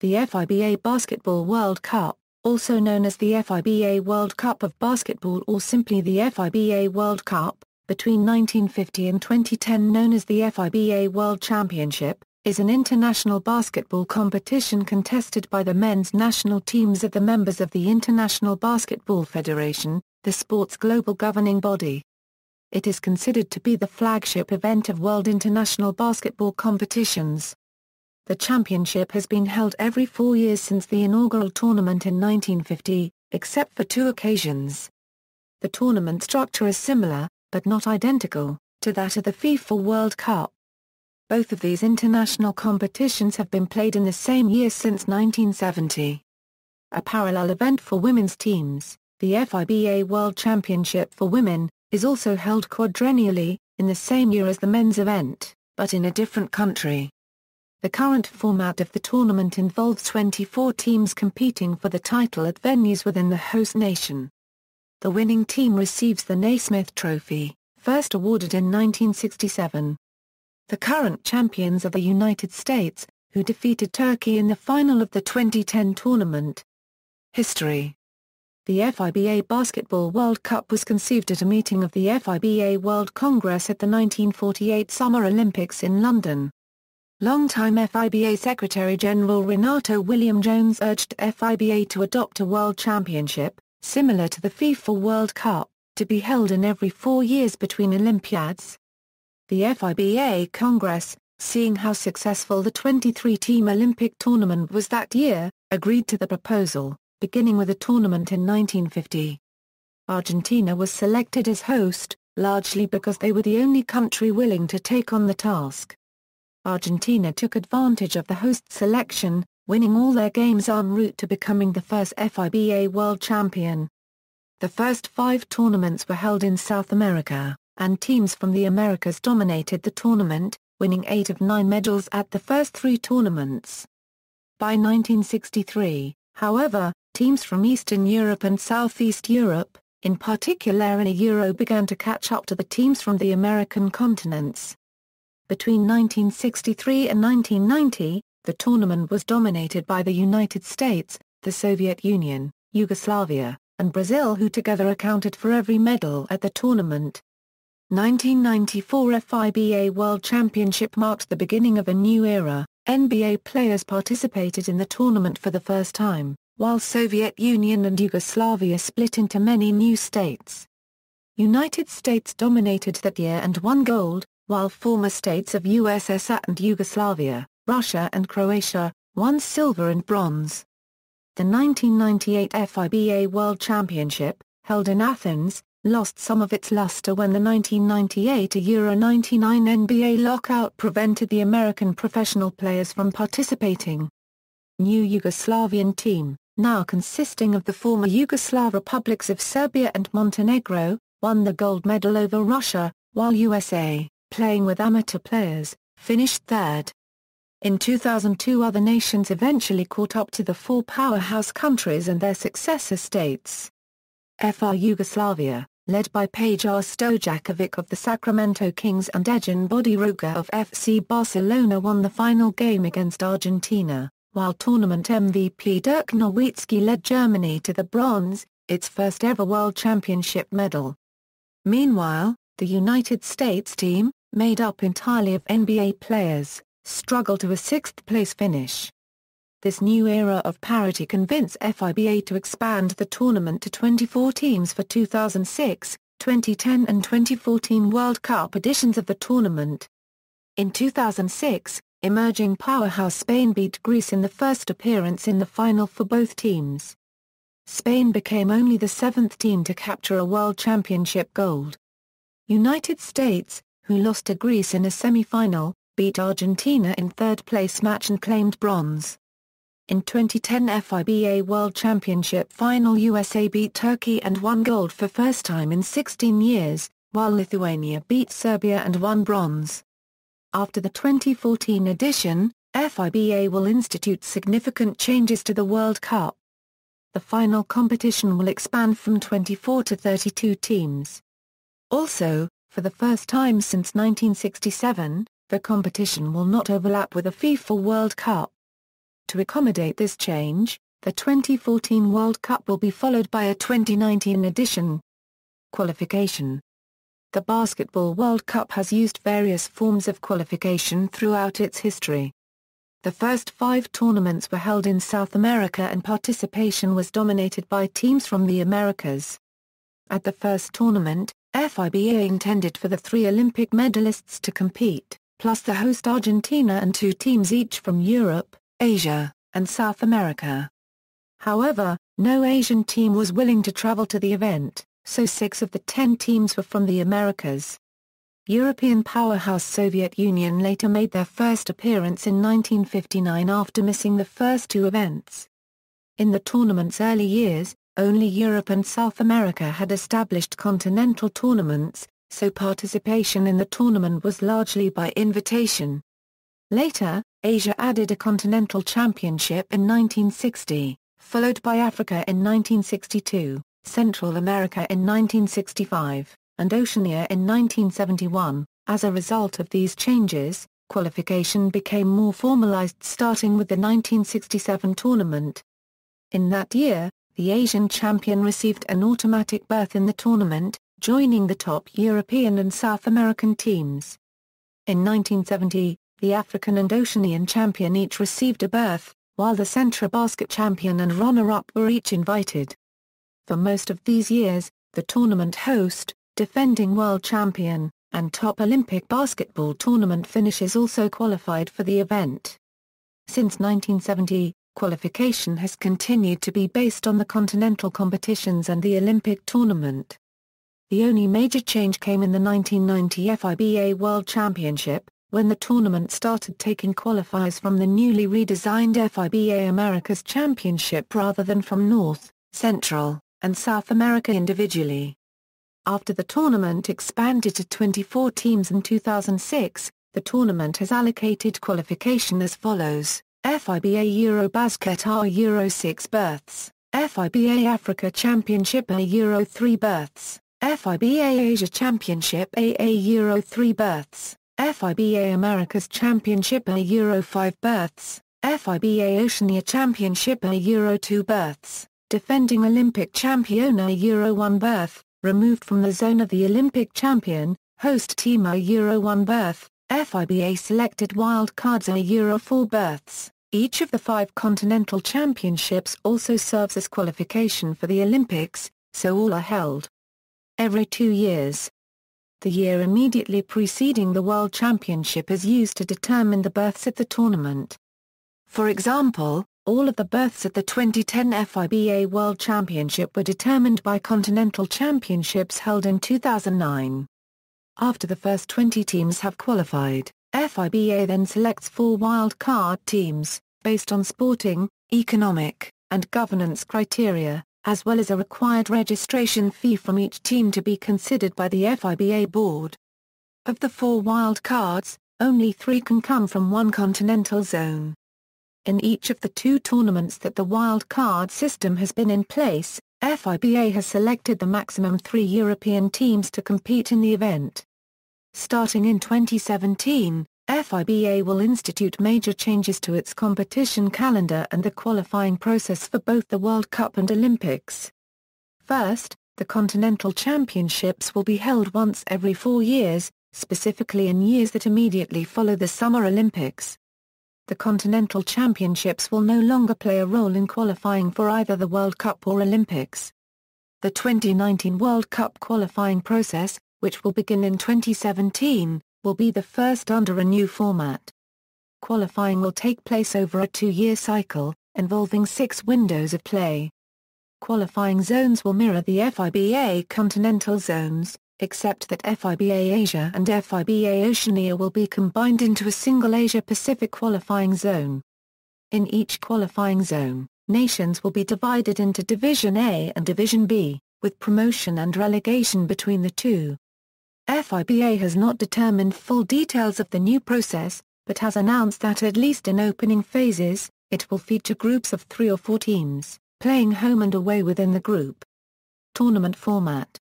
The FIBA Basketball World Cup, also known as the FIBA World Cup of Basketball or simply the FIBA World Cup, between 1950 and 2010 known as the FIBA World Championship, is an international basketball competition contested by the men's national teams of the members of the International Basketball Federation, the sport's global governing body. It is considered to be the flagship event of world international basketball competitions. The championship has been held every 4 years since the inaugural tournament in 1950, except for 2 occasions. The tournament structure is similar, but not identical, to that of the FIFA World Cup. Both of these international competitions have been played in the same year since 1970. A parallel event for women's teams, the FIBA World Championship for women, is also held quadrennially, in the same year as the men's event, but in a different country. The current format of the tournament involves 24 teams competing for the title at venues within the host nation. The winning team receives the Naismith Trophy, first awarded in 1967. The current champions are the United States, who defeated Turkey in the final of the 2010 tournament. History. The FIBA Basketball World Cup was conceived at a meeting of the FIBA World Congress at the 1948 Summer Olympics in London. Longtime FIBA Secretary-General Renato William Jones urged FIBA to adopt a world championship, similar to the FIFA World Cup, to be held in every 4 years between Olympiads. The FIBA Congress, seeing how successful the 23-team Olympic tournament was that year, agreed to the proposal, beginning with a tournament in 1950. Argentina was selected as host, largely because they were the only country willing to take on the task. Argentina took advantage of the host selection, winning all their games en route to becoming the first FIBA world champion. The first 5 tournaments were held in South America, and teams from the Americas dominated the tournament, winning 8 of 9 medals at the first 3 tournaments. By 1963, however, teams from Eastern Europe and Southeast Europe, in particular in the Euro, began to catch up to the teams from the American continents. Between 1963 and 1990, the tournament was dominated by the United States, the Soviet Union, Yugoslavia, and Brazil, who together accounted for every medal at the tournament. 1994 FIBA World Championship marked the beginning of a new era. NBA players participated in the tournament for the first time, while Soviet Union and Yugoslavia split into many new states. United States dominated that year and won gold, while former states of USSR and Yugoslavia, Russia and Croatia, won silver and bronze. The 1998 FIBA World Championship, held in Athens, lost some of its luster when the 1998 Euro 99 NBA lockout prevented the American professional players from participating. New Yugoslavian team, now consisting of the former Yugoslav republics of Serbia and Montenegro, won the gold medal over Russia, while USA, playing with amateur players, finished third. In 2002 other nations eventually caught up to the 4 powerhouse countries and their successor states. FR Yugoslavia, led by Pejar Stojakovic of the Sacramento Kings and Edin Bodiroga of FC Barcelona, won the final game against Argentina, while tournament MVP Dirk Nowitzki led Germany to the bronze, its first ever World Championship medal. Meanwhile, the United States team, made up entirely of NBA players, struggled to a 6th-place finish. This new era of parity convinced FIBA to expand the tournament to 24 teams for 2006, 2010 and 2014 World Cup editions of the tournament. In 2006, emerging powerhouse Spain beat Greece in the first appearance in the final for both teams. Spain became only the 7th team to capture a World Championship gold. United States, who lost to Greece in a semi-final, beat Argentina in third-place match and claimed bronze. In 2010 FIBA World Championship final, USA beat Turkey and won gold for first time in 16 years, while Lithuania beat Serbia and won bronze. After the 2014 edition, FIBA will institute significant changes to the World Cup. The final competition will expand from 24 to 32 teams. Also, for the first time since 1967, the competition will not overlap with the FIFA World Cup. To accommodate this change, the 2014 World Cup will be followed by a 2019 edition. Qualification. The Basketball World Cup has used various forms of qualification throughout its history. The first 5 tournaments were held in South America and participation was dominated by teams from the Americas. At the first tournament, FIBA intended for the 3 Olympic medalists to compete, plus the host Argentina and 2 teams each from Europe, Asia, and South America. However, no Asian team was willing to travel to the event, so 6 of the 10 teams were from the Americas. European powerhouse Soviet Union later made their first appearance in 1959 after missing the first 2 events. In the tournament's early years, only Europe and South America had established continental tournaments, so participation in the tournament was largely by invitation. Later, Asia added a continental championship in 1960, followed by Africa in 1962. Central America in 1965, and Oceania in 1971. As a result of these changes, qualification became more formalized starting with the 1967 tournament. In that year, the Asian champion received an automatic berth in the tournament, joining the top European and South American teams. In 1970, the African and Oceanian champion each received a berth, while the Central Basket champion and runner-up were each invited. For most of these years, the tournament host, defending world champion, and top Olympic basketball tournament finishers also qualified for the event. Since 1970, qualification has continued to be based on the continental competitions and the Olympic tournament. The only major change came in the 1990 FIBA World Championship, when the tournament started taking qualifiers from the newly redesigned FIBA Americas Championship rather than from North, Central, and South America individually. After the tournament expanded to 24 teams in 2006, the tournament has allocated qualification as follows: FIBA Eurobasket A Euro 6 berths, FIBA Africa Championship A Euro 3 berths, FIBA Asia Championship A Euro 3 berths, FIBA Americas Championship A Euro 5 berths, FIBA Oceania Championship A Euro 2 berths. Defending Olympic champion a Euro 1 berth, removed from the zone of the Olympic champion, host team a Euro 1 berth, FIBA selected wild cards a Euro 4 berths. Each of the 5 continental championships also serves as qualification for the Olympics, so all are held every 2 years. The year immediately preceding the World Championship is used to determine the berths at the tournament. For example, all of the berths at the 2010 FIBA World Championship were determined by continental championships held in 2009. After the first 20 teams have qualified, FIBA then selects 4 wild card teams, based on sporting, economic, and governance criteria, as well as a required registration fee from each team to be considered by the FIBA board. Of the 4 wild cards, only 3 can come from one continental zone. In each of the 2 tournaments that the wild card system has been in place, FIBA has selected the maximum 3 European teams to compete in the event. Starting in 2017, FIBA will institute major changes to its competition calendar and the qualifying process for both the World Cup and Olympics. First, the Continental Championships will be held once every 4 years, specifically in years that immediately follow the Summer Olympics. The Continental Championships will no longer play a role in qualifying for either the World Cup or Olympics. The 2019 World Cup qualifying process, which will begin in 2017, will be the first under a new format. Qualifying will take place over a 2-year cycle, involving 6 windows of play. Qualifying zones will mirror the FIBA continental zones, except that FIBA Asia and FIBA Oceania will be combined into a single Asia-Pacific qualifying zone. In each qualifying zone, nations will be divided into Division A and Division B, with promotion and relegation between the two. FIBA has not determined full details of the new process, but has announced that at least in opening phases, it will feature groups of 3 or 4 teams, playing home and away within the group. Tournament format.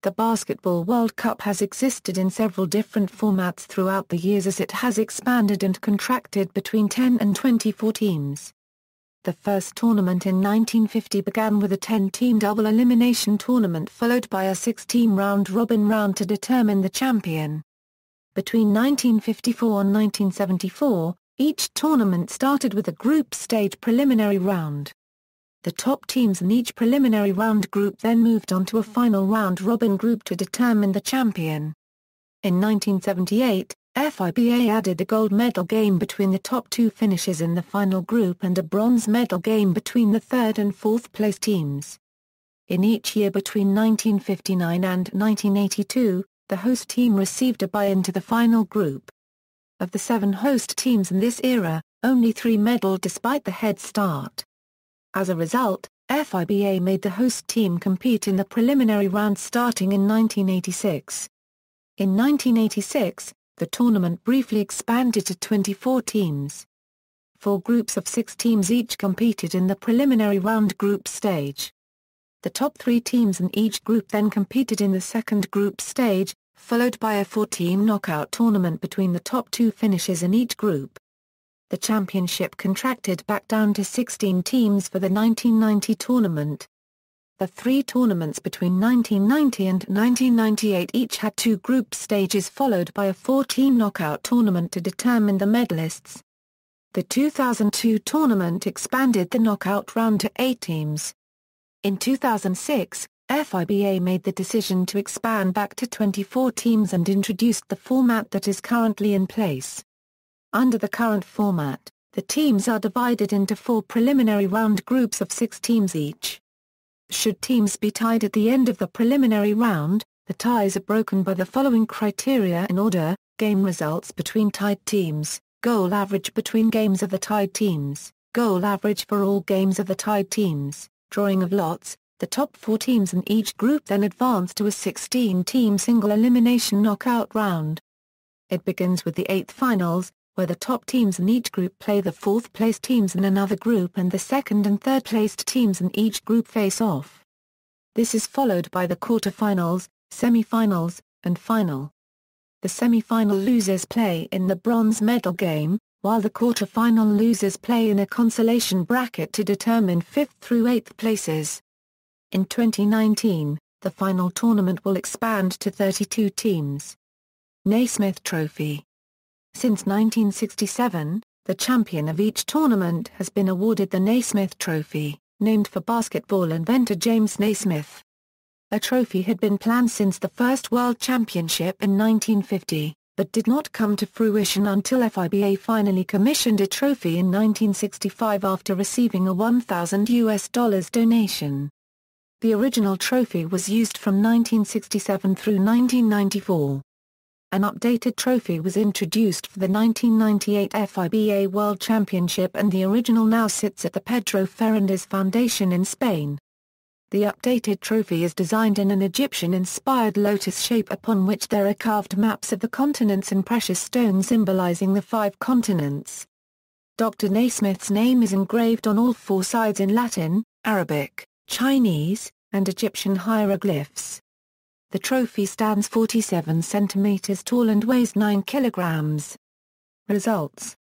The Basketball World Cup has existed in several different formats throughout the years as it has expanded and contracted between 10 and 24 teams. The first tournament in 1950 began with a 10-team double elimination tournament followed by a 6-team round-robin round to determine the champion. Between 1954 and 1974, each tournament started with a group stage preliminary round. The top teams in each preliminary round group then moved on to a final round-robin group to determine the champion. In 1978, FIBA added a gold medal game between the top two finishers in the final group and a bronze medal game between the third and fourth place teams. In each year between 1959 and 1982, the host team received a bye into the final group. Of the 7 host teams in this era, only 3 medaled despite the head start. As a result, FIBA made the host team compete in the preliminary round starting in 1986. In 1986, the tournament briefly expanded to 24 teams. 4 groups of 6 teams each competed in the preliminary round group stage. The top 3 teams in each group then competed in the second group stage, followed by a 4-team knockout tournament between the top 2 finishers in each group. The championship contracted back down to 16 teams for the 1990 tournament. The 3 tournaments between 1990 and 1998 each had 2 group stages followed by a 4-team knockout tournament to determine the medalists. The 2002 tournament expanded the knockout round to 8 teams. In 2006, FIBA made the decision to expand back to 24 teams and introduced the format that is currently in place. Under the current format, the teams are divided into 4 preliminary round groups of 6 teams each. Should teams be tied at the end of the preliminary round, the ties are broken by the following criteria in order: game results between tied teams, goal average between games of the tied teams, goal average for all games of the tied teams, drawing of lots. The top 4 teams in each group then advance to a 16-team single elimination knockout round. It begins with the 8th finals, where the top teams in each group play the 4th-placed teams in another group and the 2nd and 3rd-placed teams in each group face off. This is followed by the quarter-finals, semi-finals, and final. The semi-final losers play in the bronze medal game, while the quarter-final losers play in a consolation bracket to determine 5th through 8th places. In 2019, the final tournament will expand to 32 teams. Naismith Trophy. Since 1967, the champion of each tournament has been awarded the Naismith Trophy, named for basketball inventor James Naismith. A trophy had been planned since the first World Championship in 1950, but did not come to fruition until FIBA finally commissioned a trophy in 1965 after receiving a $1,000 donation. The original trophy was used from 1967 through 1994. An updated trophy was introduced for the 1998 FIBA World Championship and the original now sits at the Pedro Fernández Foundation in Spain. The updated trophy is designed in an Egyptian-inspired lotus shape upon which there are carved maps of the continents and precious stones symbolizing the 5 continents. Dr. Naismith's name is engraved on all 4 sides in Latin, Arabic, Chinese, and Egyptian hieroglyphs. The trophy stands 47 centimeters tall and weighs 9 kilograms. Results.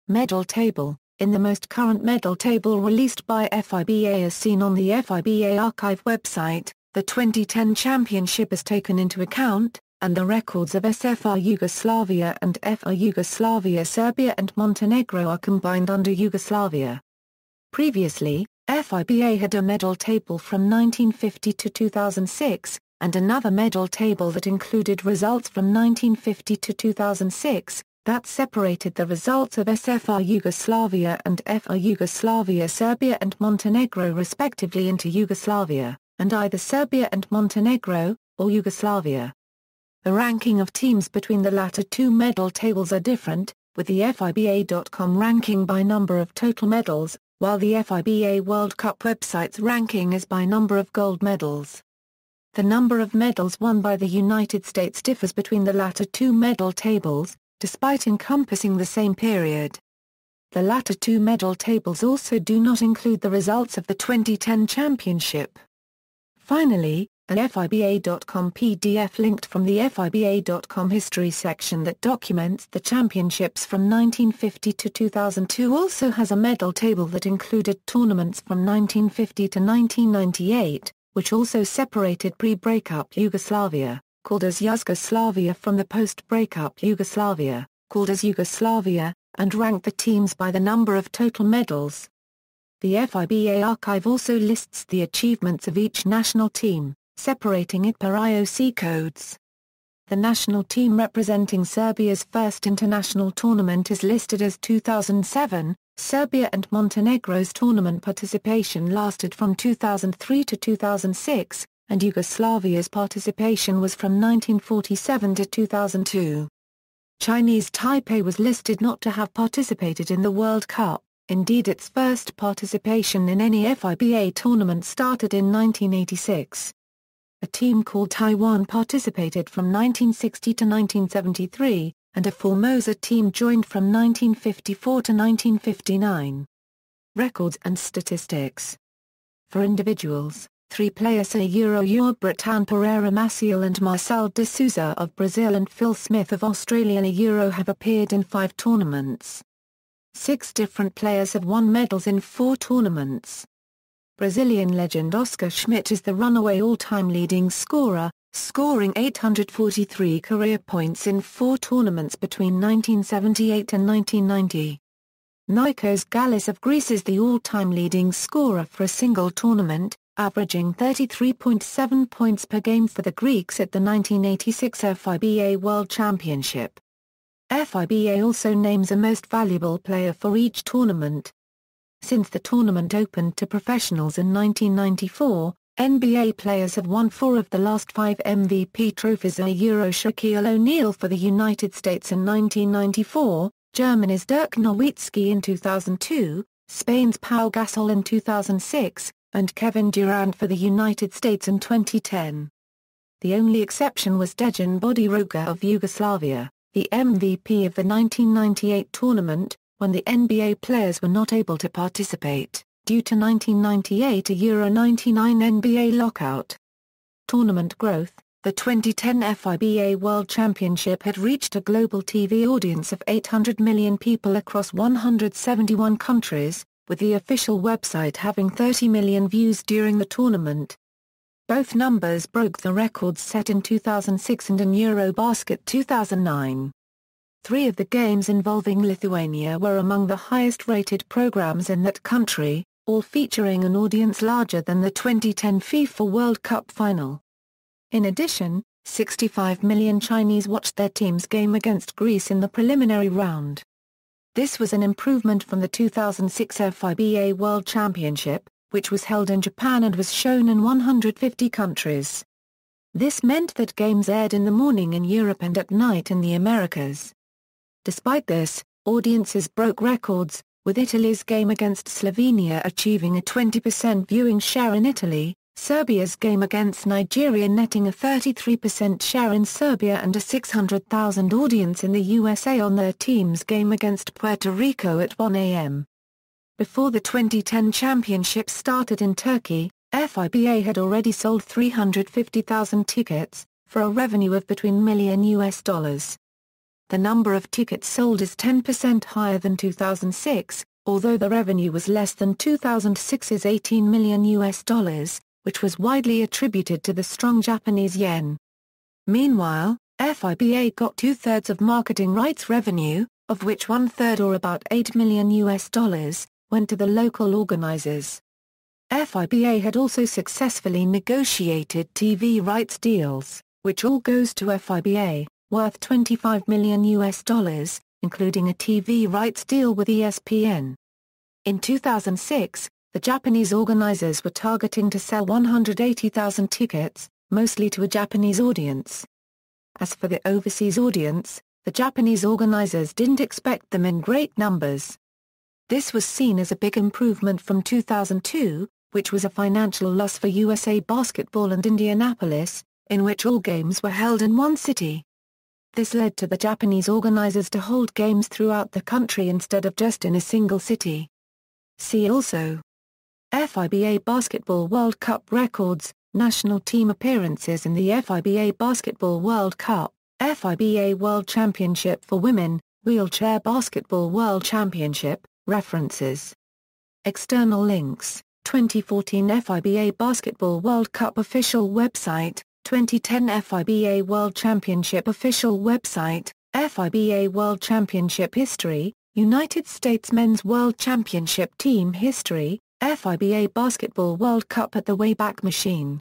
Medal table. In the most current medal table released by FIBA as seen on the FIBA archive website, the 2010 championship is taken into account, and the records of SFR Yugoslavia and FR Yugoslavia Serbia and Montenegro are combined under Yugoslavia. Previously, FIBA had a medal table from 1950 to 2006, and another medal table that included results from 1950 to 2006, that separated the results of SFR Yugoslavia and FR Yugoslavia Serbia and Montenegro respectively into Yugoslavia, and either Serbia and Montenegro, or Yugoslavia. The ranking of teams between the latter 2 medal tables are different, with the FIBA.com ranking by number of total medals, while the FIBA World Cup website's ranking is by number of gold medals. The number of medals won by the United States differs between the latter 2 medal tables, despite encompassing the same period. The latter 2 medal tables also do not include the results of the 2010 championship. Finally, an FIBA.com PDF linked from the FIBA.com history section that documents the championships from 1950 to 2002 also has a medal table that included tournaments from 1950 to 1998, which also separated pre-breakup Yugoslavia, called as Yugoslavia, from the post-breakup Yugoslavia, called as Yugoslavia, and ranked the teams by the number of total medals. The FIBA archive also lists the achievements of each national team, separating it per IOC codes. The national team representing Serbia's first international tournament is listed as 2007. Serbia and Montenegro's tournament participation lasted from 2003 to 2006, and Yugoslavia's participation was from 1947 to 2002. Chinese Taipei was listed not to have participated in the World Cup. Indeed, its first participation in any FIBA tournament started in 1986. A team called Taiwan participated from 1960 to 1973, and a Formosa team joined from 1954 to 1959. Records and statistics. For individuals, 3 players Bretan Pereira Maciel and Marcel de Souza of Brazil and Phil Smith of Australia have appeared in 5 tournaments. 6 different players have won medals in 4 tournaments. Brazilian legend Oscar Schmidt is the runaway all-time leading scorer, scoring 843 career points in 4 tournaments between 1978 and 1990. Nikos Gallis of Greece is the all-time leading scorer for a single tournament, averaging 33.7 points per game for the Greeks at the 1986 FIBA World Championship. FIBA also names a most valuable player for each tournament. Since the tournament opened to professionals in 1994, NBA players have won 4 of the last 5 MVP trophies: Shaquille O'Neal for the United States in 1994, Germany's Dirk Nowitzki in 2002, Spain's Pau Gasol in 2006, and Kevin Durant for the United States in 2010. The only exception was Dejan Bodiroga of Yugoslavia, the MVP of the 1998 tournament, when the NBA players were not able to participate, due to 1998 Euro 99 NBA lockout. Tournament growth. The 2010 FIBA World Championship had reached a global TV audience of 800 million people across 171 countries, with the official website having 30 million views during the tournament. Both numbers broke the records set in 2006 and in Eurobasket 2009. 3 of the games involving Lithuania were among the highest-rated programs in that country, all featuring an audience larger than the 2010 FIFA World Cup final. In addition, 65 million Chinese watched their team's game against Greece in the preliminary round. This was an improvement from the 2006 FIBA World Championship, which was held in Japan and was shown in 150 countries. This meant that games aired in the morning in Europe and at night in the Americas. Despite this, audiences broke records, with Italy's game against Slovenia achieving a 20% viewing share in Italy, Serbia's game against Nigeria netting a 33% share in Serbia and a 600,000 audience in the USA on their team's game against Puerto Rico at 1 a.m. Before the 2010 championship started in Turkey, FIBA had already sold 350,000 tickets, for a revenue of between million US. The number of tickets sold is 10% higher than 2006, although the revenue was less than 2006's $18 million, which was widely attributed to the strong Japanese yen. Meanwhile, FIBA got 2/3 of marketing rights revenue, of which 1/3 or about $8 million went to the local organizers. FIBA had also successfully negotiated TV rights deals, which all goes to FIBA, worth $25 million, including a TV rights deal with ESPN. In 2006, the Japanese organizers were targeting to sell 180,000 tickets, mostly to a Japanese audience. As for the overseas audience, the Japanese organizers didn't expect them in great numbers. This was seen as a big improvement from 2002, which was a financial loss for USA Basketball and Indianapolis, in which all games were held in one city. This led to the Japanese organizers to hold games throughout the country instead of just in a single city. See also: FIBA Basketball World Cup records, National team appearances in the FIBA Basketball World Cup, FIBA World Championship for Women, Wheelchair Basketball World Championship. References. External links: 2014 FIBA Basketball World Cup official website, 2010 FIBA World Championship official website, FIBA World Championship history, United States Men's World Championship team history, FIBA Basketball World Cup at the Wayback Machine.